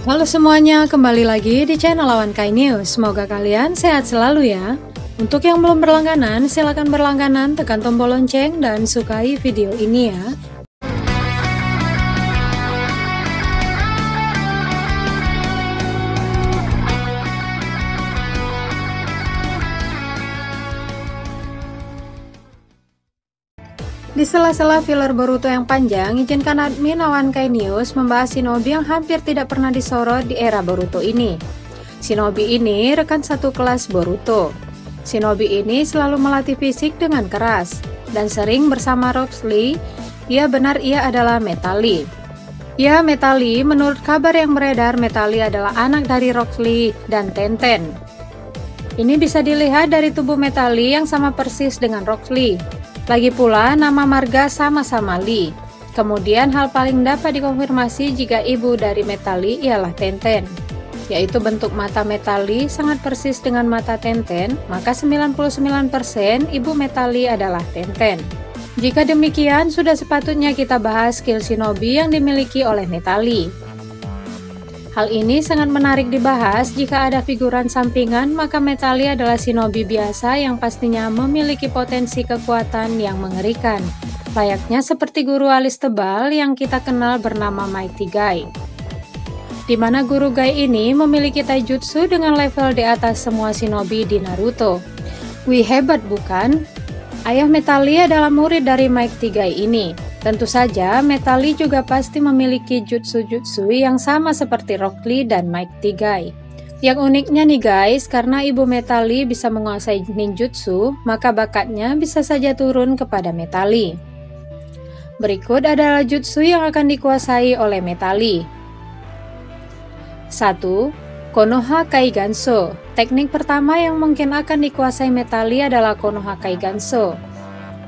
Halo semuanya, kembali lagi di channel Lawan Kai News. Semoga kalian sehat selalu ya. Untuk yang belum berlangganan, silakan berlangganan, tekan tombol lonceng, dan sukai video ini ya. Di sela-sela filler Boruto yang panjang, izinkan admin Lawan Kai News membahas Shinobi yang hampir tidak pernah disorot di era Boruto ini. Shinobi ini rekan satu kelas Boruto. Shinobi ini selalu melatih fisik dengan keras, dan sering bersama Rock Lee. Ya benar, ia adalah Metali. Ya, Metali, menurut kabar yang beredar, Metali adalah anak dari Rock Lee dan Tenten. Ini bisa dilihat dari tubuh Metali yang sama persis dengan Rock Lee. Lagi pula, nama marga sama-sama Lee. Kemudian hal paling dapat dikonfirmasi jika ibu dari Metali ialah Tenten, yaitu bentuk mata Metali sangat persis dengan mata Tenten, maka 99% ibu Metali adalah Tenten. Jika demikian, sudah sepatutnya kita bahas skill Shinobi yang dimiliki oleh Metali. Hal ini sangat menarik dibahas jika ada figuran sampingan, maka Metali adalah Shinobi biasa yang pastinya memiliki potensi kekuatan yang mengerikan, layaknya seperti guru alis tebal yang kita kenal bernama Mighty Guy. Di mana guru Guy ini memiliki taijutsu dengan level di atas semua Shinobi di Naruto. Wih, hebat bukan? Ayah Metali adalah murid dari Mighty Guy ini. Tentu saja, Metali juga pasti memiliki jutsu-jutsu yang sama seperti Rock Lee dan Mighty Guy. Yang uniknya nih guys, karena ibu Metali bisa menguasai ninjutsu, maka bakatnya bisa saja turun kepada Metali. Berikut adalah jutsu yang akan dikuasai oleh Metali. 1. Konoha Kaiganso. Teknik pertama yang mungkin akan dikuasai Metali adalah Konoha Kaiganso.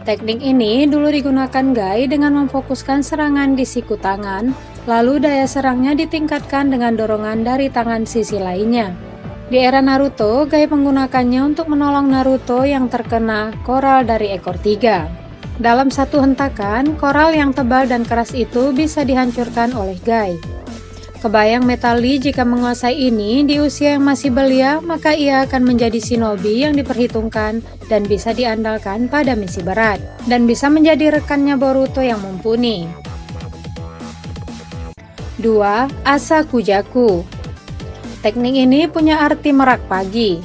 Teknik ini dulu digunakan Guy dengan memfokuskan serangan di siku tangan, lalu daya serangnya ditingkatkan dengan dorongan dari tangan sisi lainnya. Di era Naruto, Guy menggunakannya untuk menolong Naruto yang terkena koral dari ekor tiga. Dalam satu hentakan, koral yang tebal dan keras itu bisa dihancurkan oleh Guy. Kebayang Metali jika menguasai ini di usia yang masih belia, maka ia akan menjadi Shinobi yang diperhitungkan dan bisa diandalkan pada misi berat, dan bisa menjadi rekannya Boruto yang mumpuni. 2. Asa Kujaku. Teknik ini punya arti merak pagi.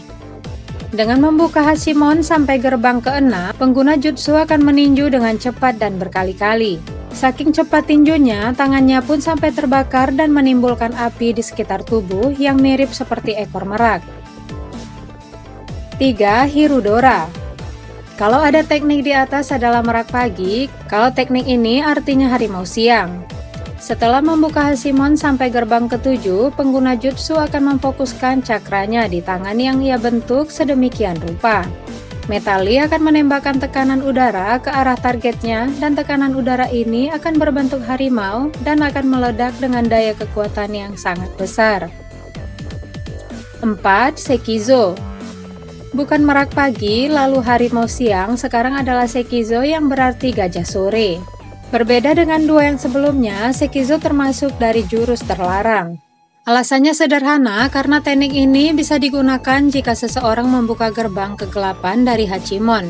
Dengan membuka Hashimon sampai gerbang ke-6, pengguna jutsu akan meninju dengan cepat dan berkali-kali. Saking cepat tinjunya, tangannya pun sampai terbakar dan menimbulkan api di sekitar tubuh yang mirip seperti ekor merak. 3. Hirudora. Kalau ada teknik di atas adalah merak pagi, kalau teknik ini artinya harimau siang. Setelah membuka Hashimon sampai gerbang ke-7, pengguna jutsu akan memfokuskan cakranya di tangan yang ia bentuk sedemikian rupa. Metali akan menembakkan tekanan udara ke arah targetnya, dan tekanan udara ini akan berbentuk harimau dan akan meledak dengan daya kekuatan yang sangat besar. 4. Sekizo. Bukan merak pagi lalu harimau siang, sekarang adalah Sekizo yang berarti gajah sore. Berbeda dengan dua yang sebelumnya, Sekizo termasuk dari jurus terlarang. Alasannya sederhana, karena teknik ini bisa digunakan jika seseorang membuka gerbang kegelapan dari Hachimon.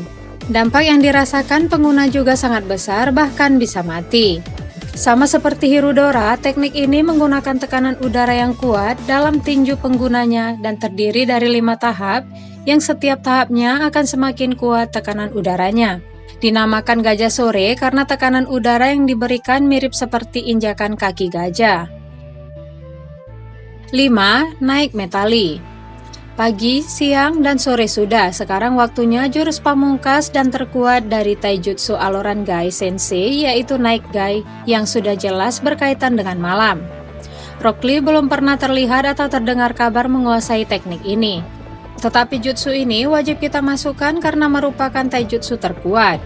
Dampak yang dirasakan pengguna juga sangat besar, bahkan bisa mati. Sama seperti Hirudora, teknik ini menggunakan tekanan udara yang kuat dalam tinju penggunanya dan terdiri dari 5 tahap, yang setiap tahapnya akan semakin kuat tekanan udaranya. Dinamakan gajah sore karena tekanan udara yang diberikan mirip seperti injakan kaki gajah. 5. Naik Metali. Pagi, siang, dan sore sudah, sekarang waktunya jurus pamungkas dan terkuat dari taijutsu Aloran Guy Sensei, yaitu Naik Guy, yang sudah jelas berkaitan dengan malam. Rock Lee belum pernah terlihat atau terdengar kabar menguasai teknik ini. Tetapi jutsu ini wajib kita masukkan karena merupakan taijutsu terkuat.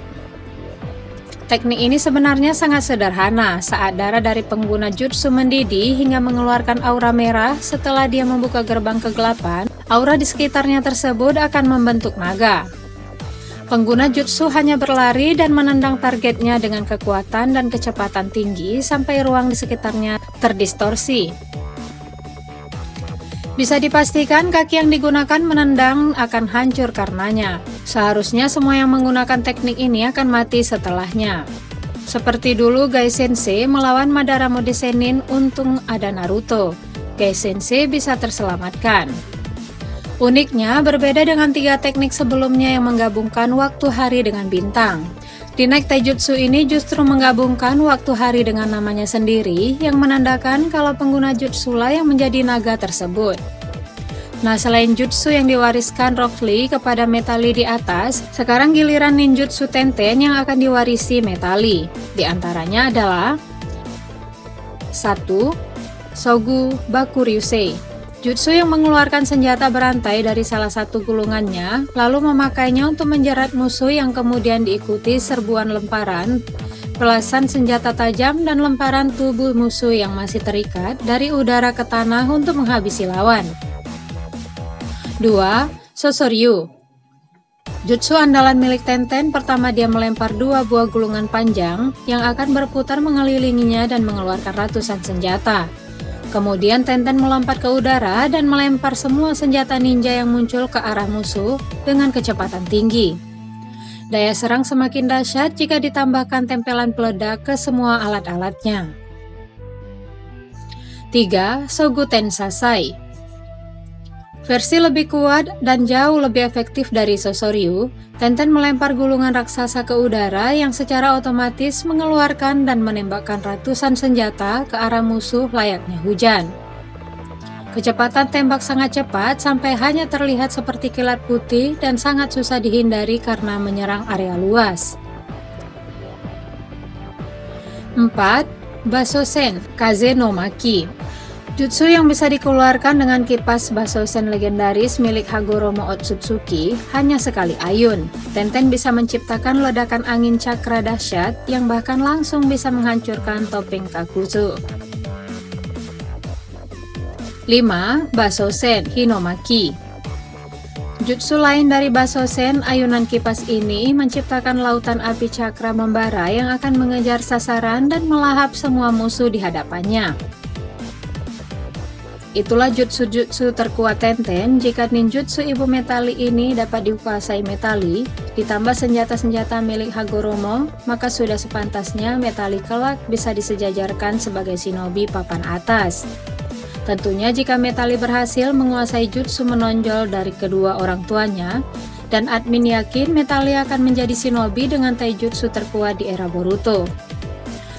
Teknik ini sebenarnya sangat sederhana saat darah dari pengguna jutsu mendidih hingga mengeluarkan aura merah. Setelah dia membuka gerbang kegelapan, aura di sekitarnya tersebut akan membentuk naga. Pengguna jutsu hanya berlari dan menendang targetnya dengan kekuatan dan kecepatan tinggi sampai ruang di sekitarnya terdistorsi. Bisa dipastikan kaki yang digunakan menendang akan hancur karenanya. Seharusnya semua yang menggunakan teknik ini akan mati setelahnya. Seperti dulu Gai Sensei melawan Madara Mode Sennin, untung ada Naruto. Gai Sensei bisa terselamatkan. Uniknya, berbeda dengan 3 teknik sebelumnya yang menggabungkan waktu hari dengan bintang. Di Next Taijutsu ini justru menggabungkan waktu hari dengan namanya sendiri, yang menandakan kalau pengguna jutsu-lah yang menjadi naga tersebut. Nah, selain jutsu yang diwariskan Rock Lee kepada Metali di atas, sekarang giliran ninjutsu Tenten yang akan diwarisi Metali. Di antaranya adalah 1. Sogu Bakuryusei. Jutsu yang mengeluarkan senjata berantai dari salah satu gulungannya, lalu memakainya untuk menjerat musuh yang kemudian diikuti serbuan lemparan, belasan senjata tajam dan lemparan tubuh musuh yang masih terikat dari udara ke tanah untuk menghabisi lawan. 2. Sosoryu. Jutsu andalan milik Tenten, pertama dia melempar 2 buah gulungan panjang yang akan berputar mengelilinginya dan mengeluarkan ratusan senjata. Kemudian Tenten melompat ke udara dan melempar semua senjata ninja yang muncul ke arah musuh dengan kecepatan tinggi. Daya serang semakin dahsyat jika ditambahkan tempelan peledak ke semua alat-alatnya. 3. Sogu Tensasai. Versi lebih kuat dan jauh lebih efektif dari Sosoryu, Tenten melempar gulungan raksasa ke udara yang secara otomatis mengeluarkan dan menembakkan ratusan senjata ke arah musuh layaknya hujan. Kecepatan tembak sangat cepat sampai hanya terlihat seperti kilat putih dan sangat susah dihindari karena menyerang area luas. 4. Basosen Kaze no Maki. Jutsu yang bisa dikeluarkan dengan kipas Basosen legendaris milik Hagoromo Otsutsuki hanya sekali ayun. Tenten bisa menciptakan ledakan angin cakra dahsyat yang bahkan langsung bisa menghancurkan topeng Kakuzu. 5. Basosen Hinomaki. Jutsu lain dari Basosen, ayunan kipas ini menciptakan lautan api cakra membara yang akan mengejar sasaran dan melahap semua musuh di hadapannya. Itulah jutsu-jutsu terkuat Tenten. Jika ninjutsu Ibu Metali ini dapat dikuasai Metali, ditambah senjata-senjata milik Hagoromo, maka sudah sepantasnya Metali kelak bisa disejajarkan sebagai shinobi papan atas. Tentunya jika Metali berhasil menguasai jutsu menonjol dari kedua orang tuanya, dan admin yakin Metali akan menjadi shinobi dengan taijutsu terkuat di era Boruto.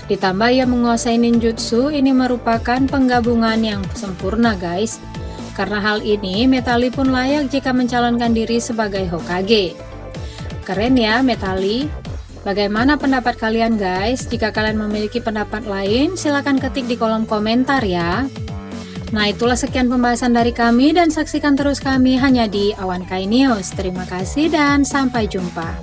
Ditambah ia menguasai ninjutsu, ini merupakan penggabungan yang sempurna guys. Karena hal ini, Metali pun layak jika mencalonkan diri sebagai Hokage. Keren ya Metali. Bagaimana pendapat kalian guys? Jika kalian memiliki pendapat lain, silahkan ketik di kolom komentar ya. Nah, itulah sekian pembahasan dari kami dan saksikan terus kami hanya di Awan Kai News. Terima kasih dan sampai jumpa.